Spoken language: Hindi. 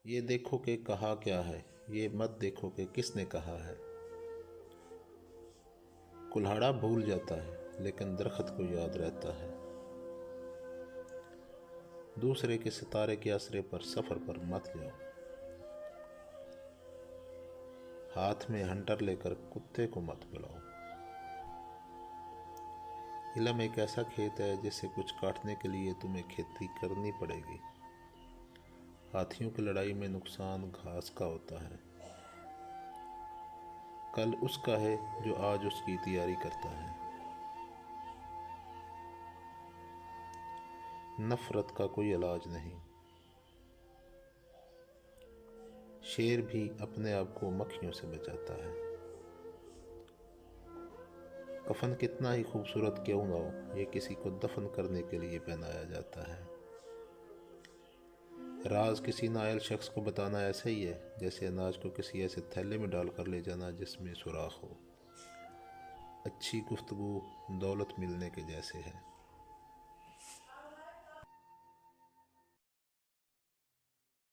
ये देखो कि कहा क्या है, ये मत देखो कि किसने कहा है। कुल्हाड़ा भूल जाता है लेकिन दरख्त को याद रहता है। दूसरे के सितारे के आसरे पर सफ़र पर मत जाओ। हाथ में हंटर लेकर कुत्ते को मत बुलाओ। इल्म एक ऐसा खेत है जिससे कुछ काटने के लिए तुम्हें खेती करनी पड़ेगी। हाथियों की लड़ाई में नुकसान घास का होता है। कल उसका है जो आज उसकी तैयारी करता है। नफरत का कोई इलाज नहीं। शेर भी अपने आप को मक्खियों से बचाता है। कफन कितना ही खूबसूरत क्यों ना हो, ये किसी को दफन करने के लिए पहनाया जाता है। राज किसी नायल शख्स को बताना ऐसा ही है जैसे अनाज को किसी ऐसे थैले में डाल कर ले जाना जिसमें सुराख हो। अच्छी गुफ्तगू दौलत मिलने के जैसे है।